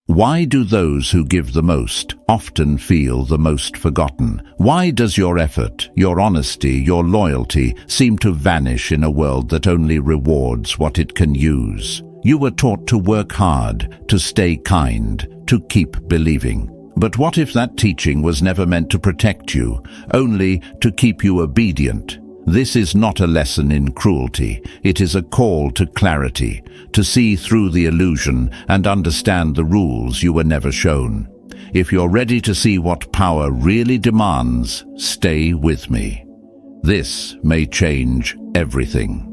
Why do those who give the most often feel the most forgotten? Why does your effort, your honesty, your loyalty seem to vanish in a world that only rewards what it can use? You were taught to work hard, to stay kind, to keep believing. But what if that teaching was never meant to protect you, only to keep you obedient? This is not a lesson in cruelty. It is a call to clarity, to see through the illusion and understand the rules you were never shown. If you're ready to see what power really demands, stay with me. This may change everything.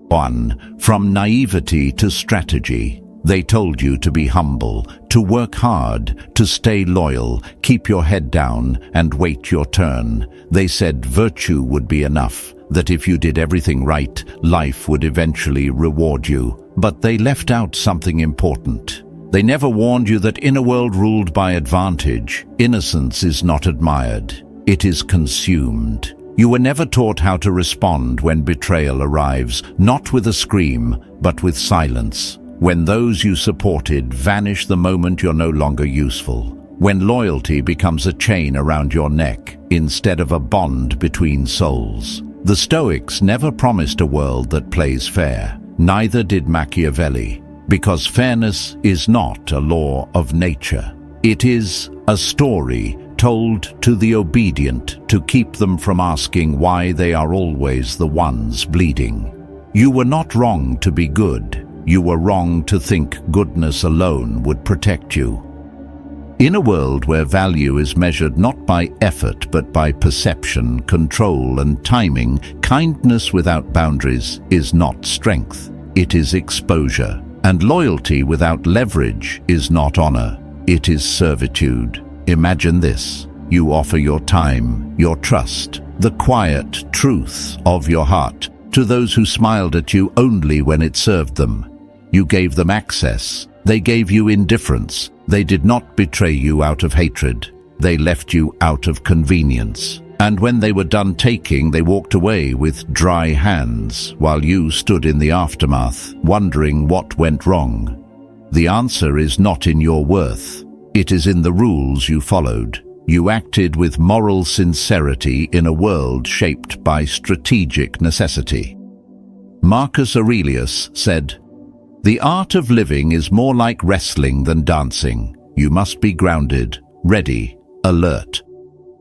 1. From naivety to strategy. They told you to be humble, to work hard, to stay loyal, keep your head down, and wait your turn. They said virtue would be enough, that if you did everything right, life would eventually reward you. But they left out something important. They never warned you that in a world ruled by advantage, innocence is not admired. It is consumed. You were never taught how to respond when betrayal arrives, not with a scream, but with silence. When those you supported vanish the moment you're no longer useful. When loyalty becomes a chain around your neck instead of a bond between souls. The Stoics never promised a world that plays fair. Neither did Machiavelli, because fairness is not a law of nature. It is a story told to the obedient to keep them from asking why they are always the ones bleeding. You were not wrong to be good. You were wrong to think goodness alone would protect you. In a world where value is measured not by effort but by perception, control, and timing, kindness without boundaries is not strength, it is exposure. And loyalty without leverage is not honor, it is servitude. Imagine this. You offer your time, your trust, the quiet truth of your heart to those who smiled at you only when it served them. You gave them access. They gave you indifference. They did not betray you out of hatred. They left you out of convenience. And when they were done taking, they walked away with dry hands, while you stood in the aftermath, wondering what went wrong. The answer is not in your worth. It is in the rules you followed. You acted with moral sincerity in a world shaped by strategic necessity. Marcus Aurelius said, "The art of living is more like wrestling than dancing. You must be grounded, ready, alert.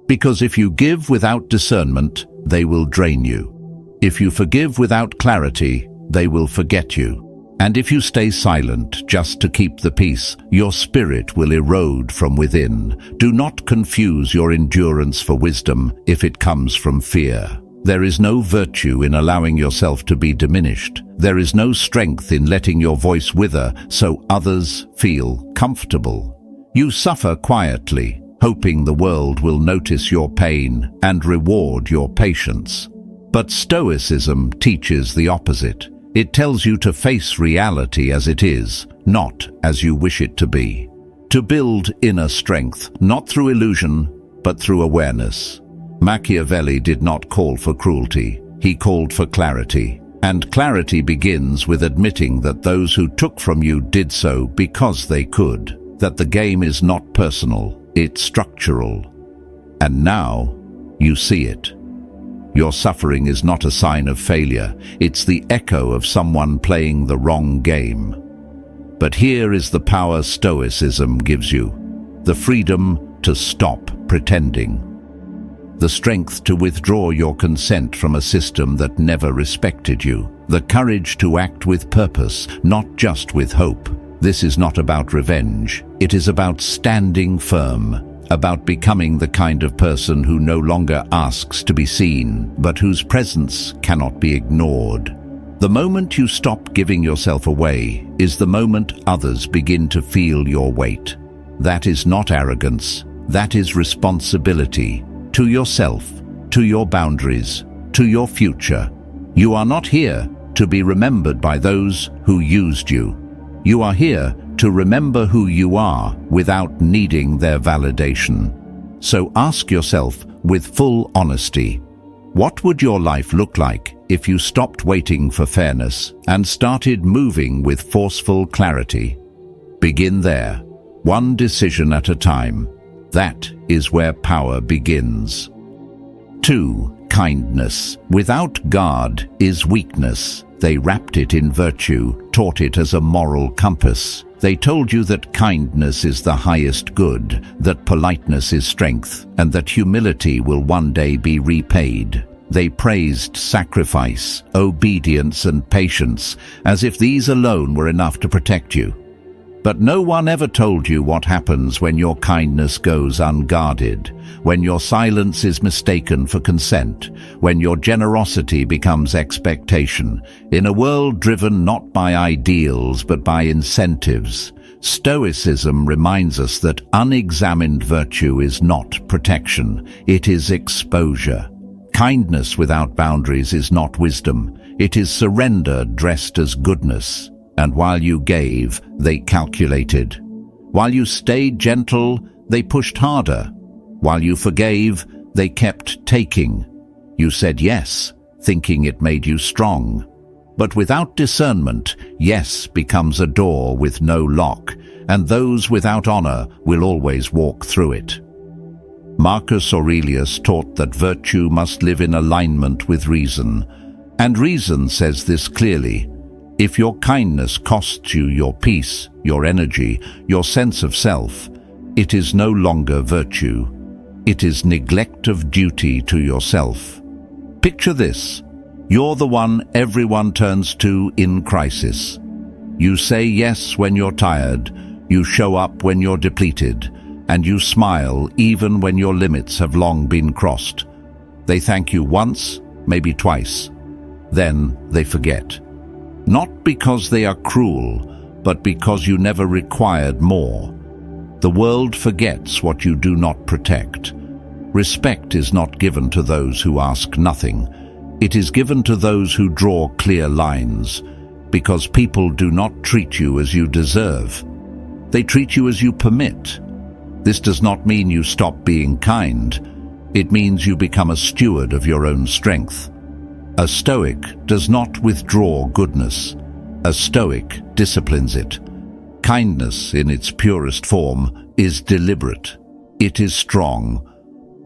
Because if you give without discernment, they will drain you. If you forgive without clarity, they will forget you. And if you stay silent just to keep the peace, your spirit will erode from within. Do not confuse your endurance for wisdom if it comes from fear. There is no virtue in allowing yourself to be diminished. There is no strength in letting your voice wither so others feel comfortable. You suffer quietly, hoping the world will notice your pain and reward your patience. But Stoicism teaches the opposite. It tells you to face reality as it is, not as you wish it to be. To build inner strength, not through illusion, but through awareness. Machiavelli did not call for cruelty. He called for clarity. And clarity begins with admitting that those who took from you did so because they could. That the game is not personal, it's structural. And now, you see it. Your suffering is not a sign of failure. It's the echo of someone playing the wrong game. But here is the power Stoicism gives you. The freedom to stop pretending. The strength to withdraw your consent from a system that never respected you. The courage to act with purpose, not just with hope. This is not about revenge. It is about standing firm, about becoming the kind of person who no longer asks to be seen, but whose presence cannot be ignored. The moment you stop giving yourself away is the moment others begin to feel your weight. That is not arrogance. That is responsibility. To yourself, to your boundaries, to your future. You are not here to be remembered by those who used you. You are here to remember who you are without needing their validation. So ask yourself with full honesty, what would your life look like if you stopped waiting for fairness and started moving with forceful clarity? Begin there. one decision at a time. That is where power begins. 2. Kindness. Without guard is weakness. They wrapped it in virtue, taught it as a moral compass. They told you that kindness is the highest good, that politeness is strength, and that humility will one day be repaid. They praised sacrifice, obedience, and patience, as if these alone were enough to protect you. But no one ever told you what happens when your kindness goes unguarded, when your silence is mistaken for consent, when your generosity becomes expectation. In a world driven not by ideals but by incentives, Stoicism reminds us that unexamined virtue is not protection, it is exposure. Kindness without boundaries is not wisdom, it is surrender dressed as goodness. And while you gave, they calculated. While you stayed gentle, they pushed harder. While you forgave, they kept taking. You said yes, thinking it made you strong. But without discernment, yes becomes a door with no lock, and those without honor will always walk through it. Marcus Aurelius taught that virtue must live in alignment with reason, and reason says this clearly. If your kindness costs you your peace, your energy, your sense of self, it is no longer virtue. It is neglect of duty to yourself. Picture this. You're the one everyone turns to in crisis. You say yes when you're tired, you show up when you're depleted, and you smile even when your limits have long been crossed. They thank you once, maybe twice. Then they forget. Not because they are cruel, but because you never required more. The world forgets what you do not protect. Respect is not given to those who ask nothing. It is given to those who draw clear lines, because people do not treat you as you deserve. They treat you as you permit. This does not mean you stop being kind. It means you become a steward of your own strength. A Stoic does not withdraw goodness. A Stoic disciplines it. Kindness, in its purest form, is deliberate. It is strong.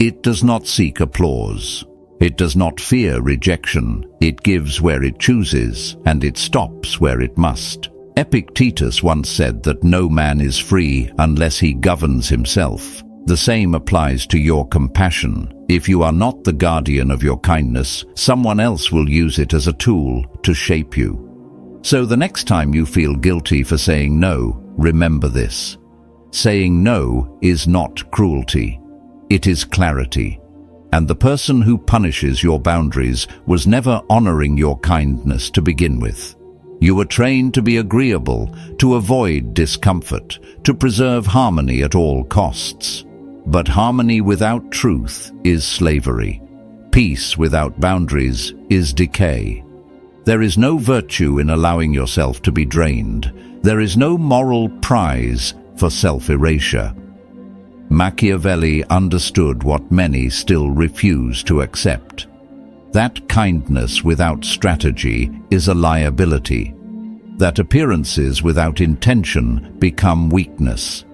It does not seek applause. It does not fear rejection. It gives where it chooses, and it stops where it must. Epictetus once said that no man is free unless he governs himself. The same applies to your compassion. If you are not the guardian of your kindness, someone else will use it as a tool to shape you. So the next time you feel guilty for saying no, remember this. Saying no is not cruelty. It is clarity. And the person who punishes your boundaries was never honoring your kindness to begin with. You were trained to be agreeable, to avoid discomfort, to preserve harmony at all costs. But harmony without truth is slavery. Peace without boundaries is decay. There is no virtue in allowing yourself to be drained. There is no moral prize for self-erasure. Machiavelli understood what many still refuse to accept. That kindness without strategy is a liability. That appearances without intention become weakness.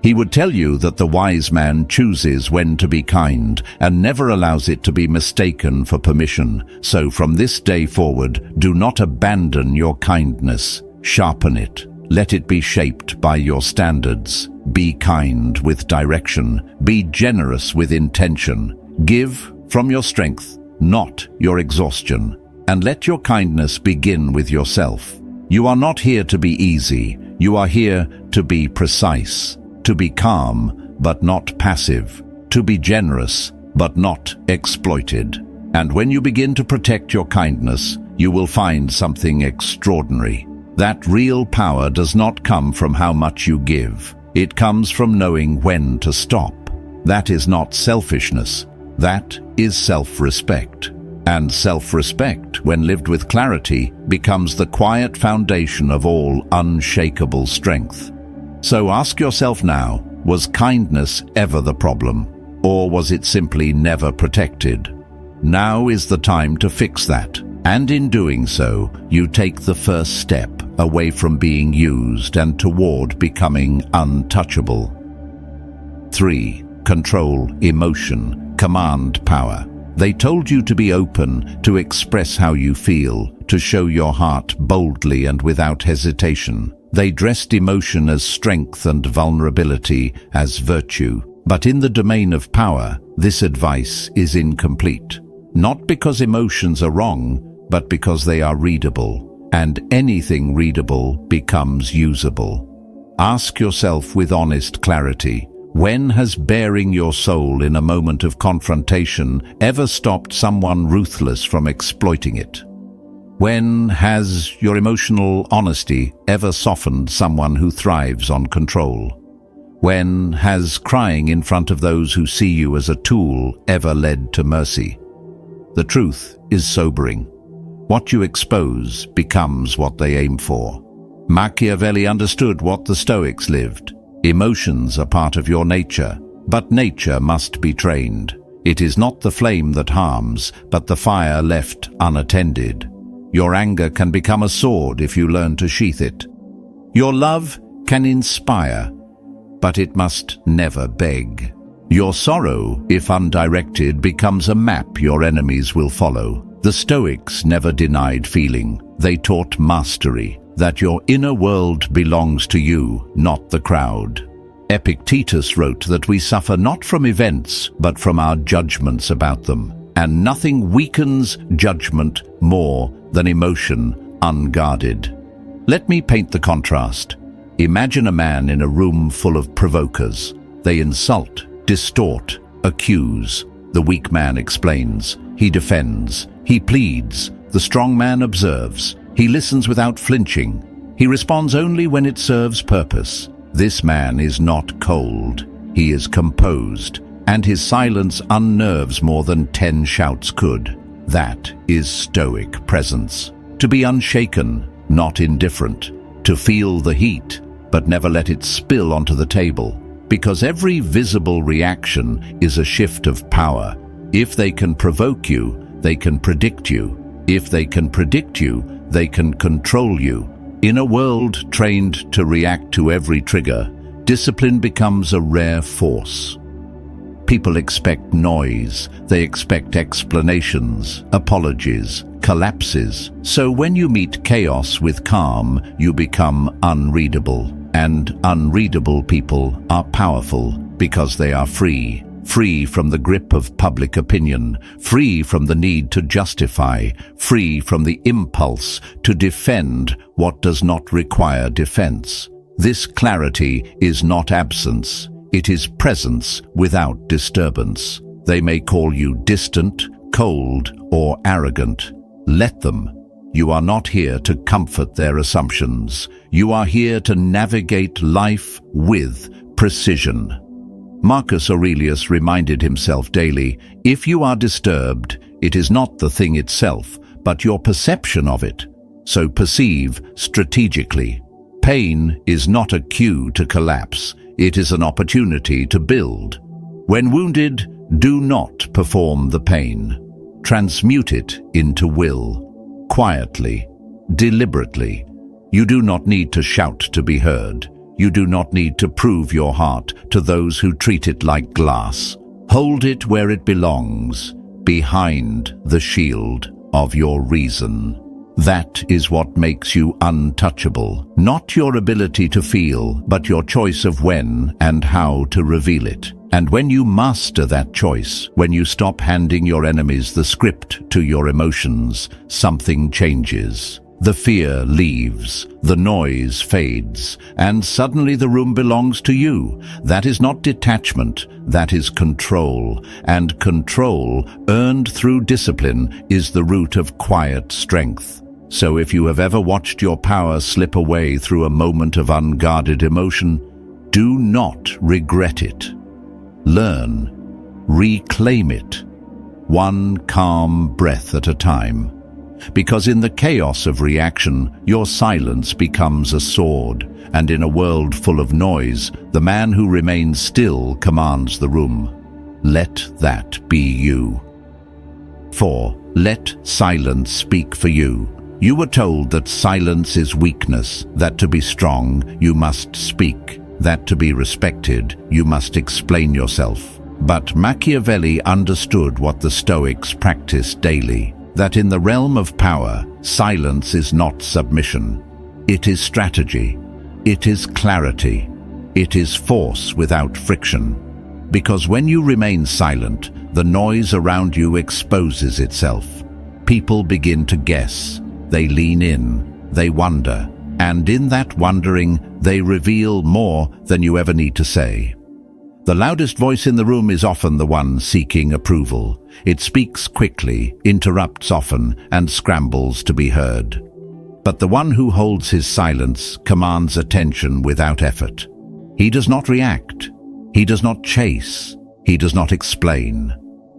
He would tell you that the wise man chooses when to be kind and never allows it to be mistaken for permission. So from this day forward, do not abandon your kindness. Sharpen it. Let it be shaped by your standards. Be kind with direction. Be generous with intention. Give from your strength, not your exhaustion. And let your kindness begin with yourself. You are not here to be easy. You are here to be precise. To be calm, but not passive. To be generous, but not exploited. And when you begin to protect your kindness, you will find something extraordinary. That real power does not come from how much you give. It comes from knowing when to stop. That is not selfishness. That is self-respect. And self-respect, when lived with clarity, becomes the quiet foundation of all unshakable strength. So ask yourself now, was kindness ever the problem? Or was it simply never protected? Now is the time to fix that. And in doing so, you take the first step away from being used and toward becoming untouchable. 3. Control emotion, command power. They told you to be open, to express how you feel, to show your heart boldly and without hesitation. They dressed emotion as strength and vulnerability as virtue. But in the domain of power, this advice is incomplete. Not because emotions are wrong, but because they are readable, and anything readable becomes usable. Ask yourself with honest clarity, when has baring your soul in a moment of confrontation ever stopped someone ruthless from exploiting it? When has your emotional honesty ever softened someone who thrives on control? When has crying in front of those who see you as a tool ever led to mercy? The truth is sobering. What you expose becomes what they aim for. Machiavelli understood what the Stoics lived. Emotions are part of your nature, but nature must be trained. It is not the flame that harms, but the fire left unattended. Your anger can become a sword if you learn to sheath it. Your love can inspire, but it must never beg. Your sorrow, if undirected, becomes a map your enemies will follow. The Stoics never denied feeling. They taught mastery, that your inner world belongs to you, not the crowd. Epictetus wrote that we suffer not from events, but from our judgments about them, and nothing weakens judgment more than emotion unguarded. Let me paint the contrast. Imagine a man in a room full of provokers. They insult, distort, accuse. The weak man explains. He defends. He pleads. The strong man observes. He listens without flinching. He responds only when it serves purpose. This man is not cold. He is composed, and his silence unnerves more than 10 shouts could. That is Stoic presence. To be unshaken, not indifferent. To feel the heat, but never let it spill onto the table. Because every visible reaction is a shift of power. If they can provoke you, they can predict you. If they can predict you, they can control you. In a world trained to react to every trigger, discipline becomes a rare force. People expect noise, they expect explanations, apologies, collapses. So when you meet chaos with calm, you become unreadable. And unreadable people are powerful because they are free. Free from the grip of public opinion, free from the need to justify, free from the impulse to defend what does not require defense. This clarity is not absence, it is presence without disturbance. They may call you distant, cold, or arrogant. Let them. You are not here to comfort their assumptions. You are here to navigate life with precision. Marcus Aurelius reminded himself daily, if you are disturbed, it is not the thing itself, but your perception of it. So perceive strategically. Pain is not a cue to collapse. It is an opportunity to build. When wounded, do not perform the pain. Transmute it into will. Quietly, deliberately. You do not need to shout to be heard. You do not need to prove your heart to those who treat it like glass. Hold it where it belongs, behind the shield of your reason. That is what makes you untouchable. Not your ability to feel, but your choice of when and how to reveal it. And when you master that choice, when you stop handing your enemies the script to your emotions, something changes. The fear leaves, the noise fades, and suddenly the room belongs to you. That is not detachment, that is control. And control, earned through discipline, is the root of quiet strength. So if you have ever watched your power slip away through a moment of unguarded emotion, do not regret it. Learn, reclaim it, one calm breath at a time. Because in the chaos of reaction, your silence becomes a sword, and in a world full of noise, the man who remains still commands the room. Let that be you. 4. Let silence speak for you. You were told that silence is weakness, that to be strong, you must speak, that to be respected, you must explain yourself. But Machiavelli understood what the Stoics practiced daily, that in the realm of power, silence is not submission. It is strategy. It is clarity. It is force without friction. Because when you remain silent, the noise around you exposes itself. People begin to guess. They lean in. They wonder. And in that wondering, they reveal more than you ever need to say. The loudest voice in the room is often the one seeking approval. It speaks quickly, interrupts often, and scrambles to be heard. But the one who holds his silence commands attention without effort. He does not react. He does not chase. He does not explain.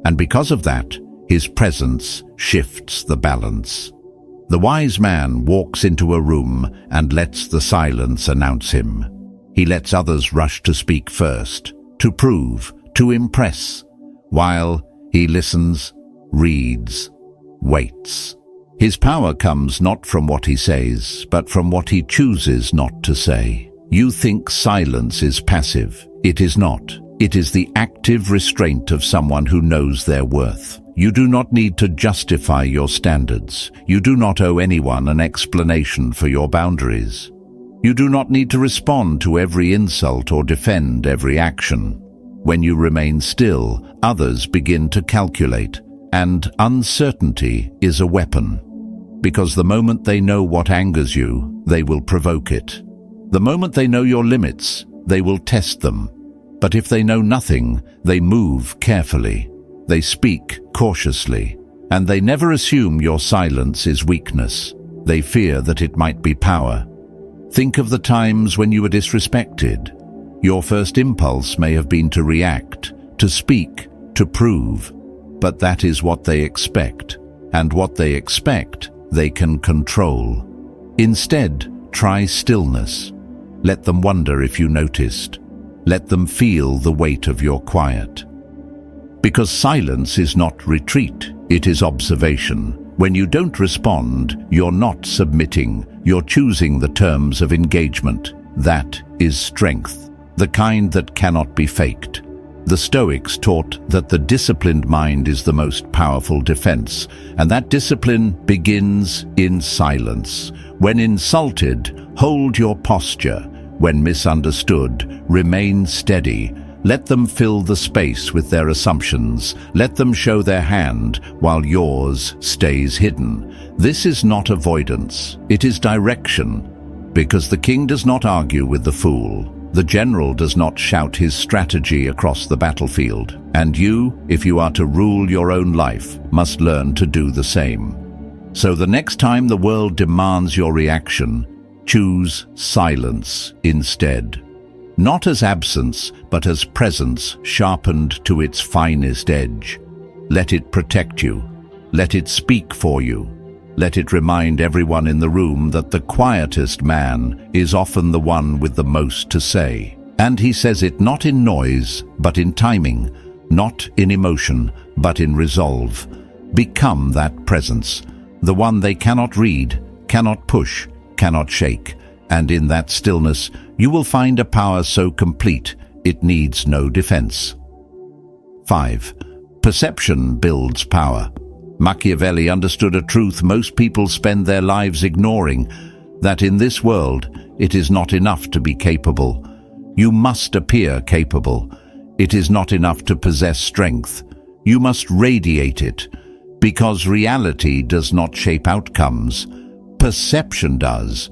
And because of that, his presence shifts the balance. The wise man walks into a room and lets the silence announce him. He lets others rush to speak first, to prove, to impress, while he listens, reads, waits. His power comes not from what he says, but from what he chooses not to say. You think silence is passive. It is not. It is the active restraint of someone who knows their worth. You do not need to justify your standards. You do not owe anyone an explanation for your boundaries. You do not need to respond to every insult or defend every action. When you remain still, others begin to calculate, and uncertainty is a weapon. Because the moment they know what angers you, they will provoke it. The moment they know your limits, they will test them. But if they know nothing, they move carefully. They speak cautiously, and they never assume your silence is weakness. They fear that it might be power. Think of the times when you were disrespected. Your first impulse may have been to react, to speak, to prove. But that is what they expect, and what they expect, they can control. Instead, try stillness. Let them wonder if you noticed. Let them feel the weight of your quiet. Because silence is not retreat, it is observation. When you don't respond, you're not submitting, you're choosing the terms of engagement. That is strength, the kind that cannot be faked. The Stoics taught that the disciplined mind is the most powerful defense, and that discipline begins in silence. When insulted, hold your posture. When misunderstood, remain steady. Let them fill the space with their assumptions. Let them show their hand while yours stays hidden. This is not avoidance. It is direction. Because the king does not argue with the fool. The general does not shout his strategy across the battlefield. And you, if you are to rule your own life, must learn to do the same. So the next time the world demands your reaction, choose silence instead. Not as absence, but as presence sharpened to its finest edge. Let it protect you. Let it speak for you. Let it remind everyone in the room that the quietest man is often the one with the most to say. And he says it not in noise, but in timing, not in emotion, but in resolve. Become that presence, the one they cannot read, cannot push, cannot shake. And in that stillness, you will find a power so complete, it needs no defense. 5. Perception builds power. Machiavelli understood a truth most people spend their lives ignoring, that in this world, it is not enough to be capable. You must appear capable. It is not enough to possess strength. You must radiate it, because reality does not shape outcomes. Perception does.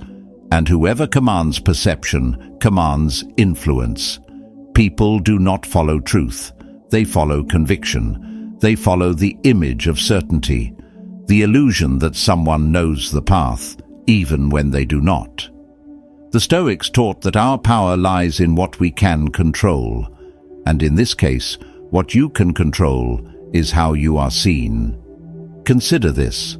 And whoever commands perception commands influence. People do not follow truth. They follow conviction. They follow the image of certainty, the illusion that someone knows the path, even when they do not. The Stoics taught that our power lies in what we can control, and in this case, what you can control is how you are seen. Consider this.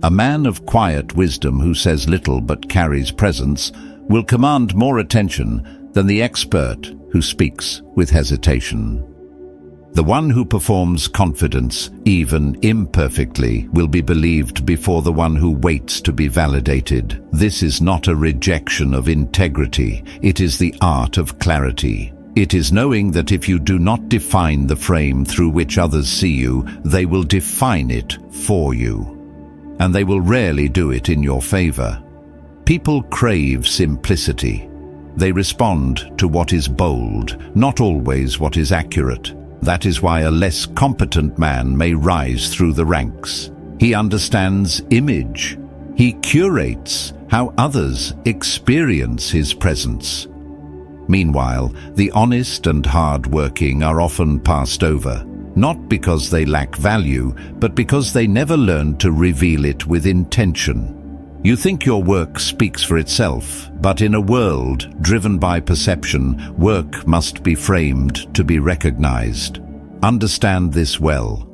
A man of quiet wisdom who says little but carries presence will command more attention than the expert who speaks with hesitation. The one who performs confidence, even imperfectly, will be believed before the one who waits to be validated. This is not a rejection of integrity, it is the art of clarity. It is knowing that if you do not define the frame through which others see you, they will define it for you. And they will rarely do it in your favor. People crave simplicity. They respond to what is bold, not always what is accurate. That is why a less competent man may rise through the ranks. He understands image. He curates how others experience his presence. Meanwhile, the honest and hard-working are often passed over, not because they lack value, but because they never learn to reveal it with intention. You think your work speaks for itself, but in a world driven by perception, work must be framed to be recognized. Understand this well.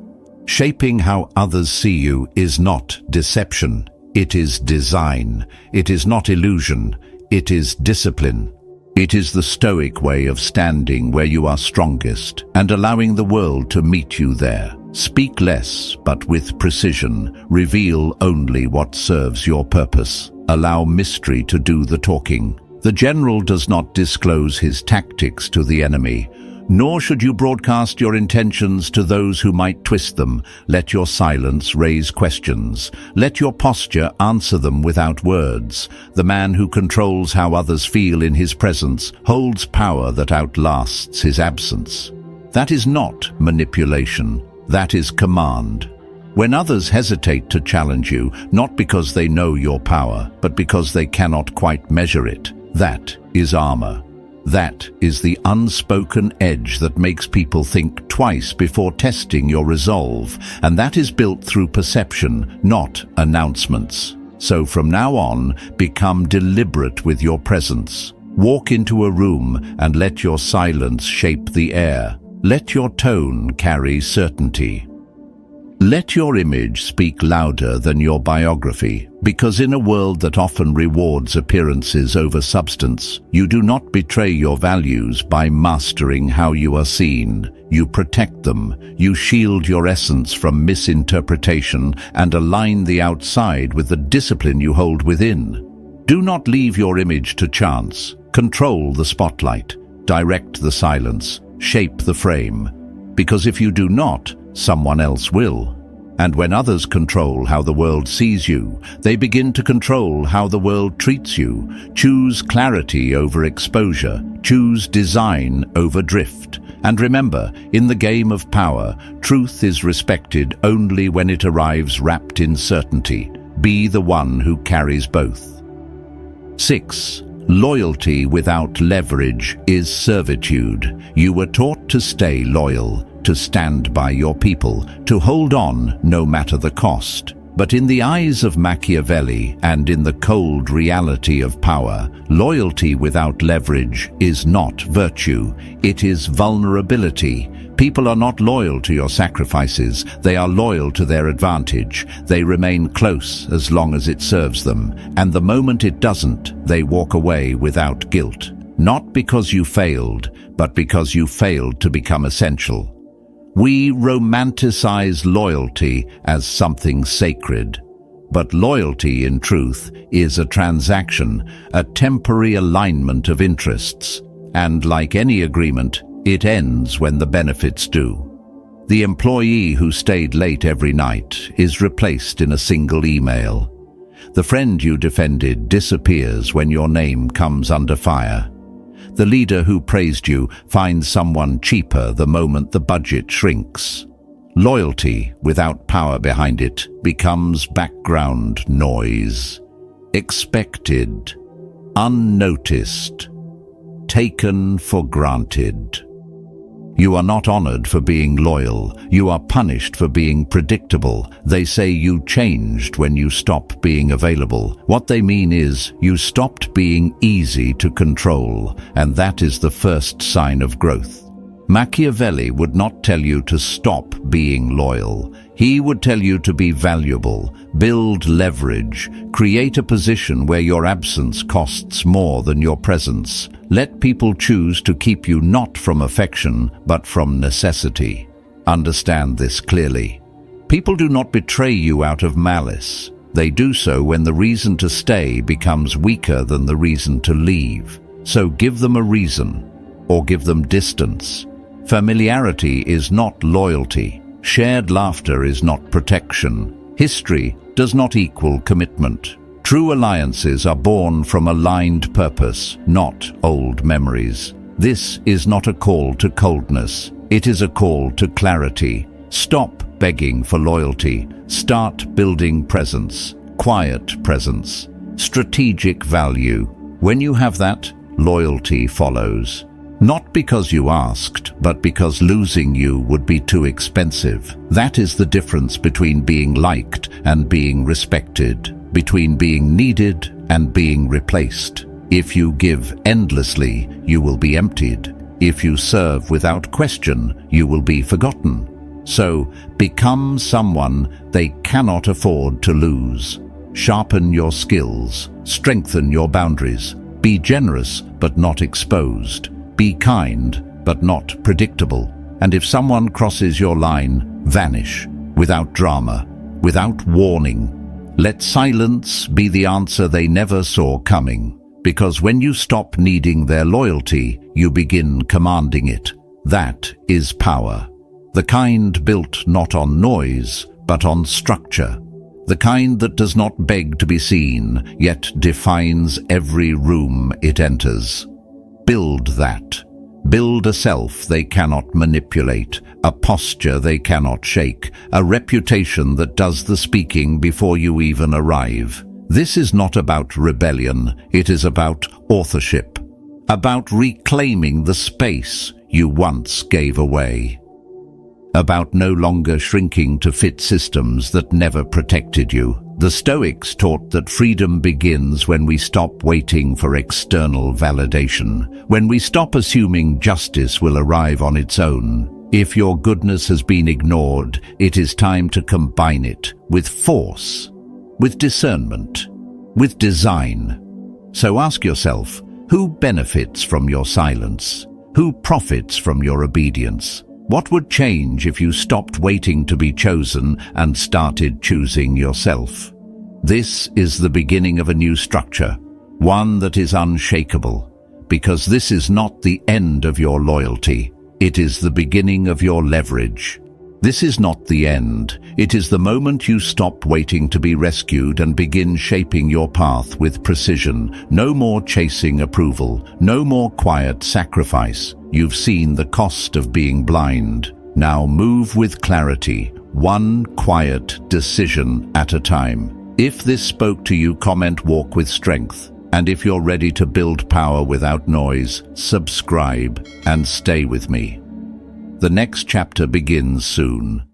Shaping how others see you is not deception. It is design. It is not illusion. It is discipline. It is the Stoic way of standing where you are strongest and allowing the world to meet you there. Speak less, but with precision. Reveal only what serves your purpose. Allow mystery to do the talking. The general does not disclose his tactics to the enemy, nor should you broadcast your intentions to those who might twist them. Let your silence raise questions. Let your posture answer them without words. The man who controls how others feel in his presence holds power that outlasts his absence. That is not manipulation. That is command. When others hesitate to challenge you, not because they know your power, but because they cannot quite measure it, that is armor. That is the unspoken edge that makes people think twice before testing your resolve, and that is built through perception, not announcements. So from now on, become deliberate with your presence. Walk into a room and let your silence shape the air. Let your tone carry certainty. Let your image speak louder than your biography, because in a world that often rewards appearances over substance, you do not betray your values by mastering how you are seen. You protect them, you shield your essence from misinterpretation, and align the outside with the discipline you hold within. Do not leave your image to chance. Control the spotlight, direct the silence, shape the frame, because if you do not, someone else will. And when others control how the world sees you, they begin to control how the world treats you. Choose clarity over exposure. Choose design over drift. And remember, in the game of power, truth is respected only when it arrives wrapped in certainty. Be the one who carries both. 6. Loyalty without leverage is servitude. You were taught to stay loyal, to stand by your people, to hold on no matter the cost. But in the eyes of Machiavelli and in the cold reality of power, loyalty without leverage is not virtue, it is vulnerability. People are not loyal to your sacrifices, they are loyal to their advantage. They remain close as long as it serves them, and the moment it doesn't, they walk away without guilt. Not because you failed, but because you failed to become essential. We romanticize loyalty as something sacred, but loyalty, in truth, is a transaction, a temporary alignment of interests, and like any agreement, it ends when the benefits do. The employee who stayed late every night is replaced in a single email. The friend you defended disappears when your name comes under fire. The leader who praised you finds someone cheaper the moment the budget shrinks. Loyalty without power behind it becomes background noise. Expected, unnoticed, taken for granted. You are not honored for being loyal. You are punished for being predictable. They say you changed when you stopped being available. What they mean is you stopped being easy to control, and that is the first sign of growth. Machiavelli would not tell you to stop being loyal. He would tell you to be valuable, build leverage, create a position where your absence costs more than your presence. Let people choose to keep you not from affection, but from necessity. Understand this clearly. People do not betray you out of malice. They do so when the reason to stay becomes weaker than the reason to leave. So give them a reason, or give them distance. Familiarity is not loyalty. Shared laughter is not protection. History does not equal commitment. True alliances are born from aligned purpose, not old memories. This is not a call to coldness. It is a call to clarity. Stop begging for loyalty. Start building presence, quiet presence, strategic value. When you have that, loyalty follows. Not because you asked, but because losing you would be too expensive. That is the difference between being liked and being respected, between being needed and being replaced. If you give endlessly, you will be emptied. If you serve without question, you will be forgotten. So, become someone they cannot afford to lose. Sharpen your skills, strengthen your boundaries. Be generous, but not exposed. Be kind, but not predictable. And if someone crosses your line, vanish, without drama, without warning. Let silence be the answer they never saw coming. Because when you stop needing their loyalty, you begin commanding it. That is power. The kind built not on noise, but on structure. The kind that does not beg to be seen, yet defines every room it enters. Build that. Build a self they cannot manipulate, a posture they cannot shake, a reputation that does the speaking before you even arrive. This is not about rebellion, it is about authorship, about reclaiming the space you once gave away, about no longer shrinking to fit systems that never protected you. The Stoics taught that freedom begins when we stop waiting for external validation, when we stop assuming justice will arrive on its own. If your goodness has been ignored, it is time to combine it with force, with discernment, with design. So ask yourself, who benefits from your silence? Who profits from your obedience? What would change if you stopped waiting to be chosen and started choosing yourself? This is the beginning of a new structure, one that is unshakable, because this is not the end of your loyalty. It is the beginning of your leverage. This is not the end. It is the moment you stop waiting to be rescued and begin shaping your path with precision. No more chasing approval. No more quiet sacrifice. You've seen the cost of being blind. Now move with clarity, one quiet decision at a time. If this spoke to you, comment walk with strength. And if you're ready to build power without noise, subscribe and stay with me. The next chapter begins soon.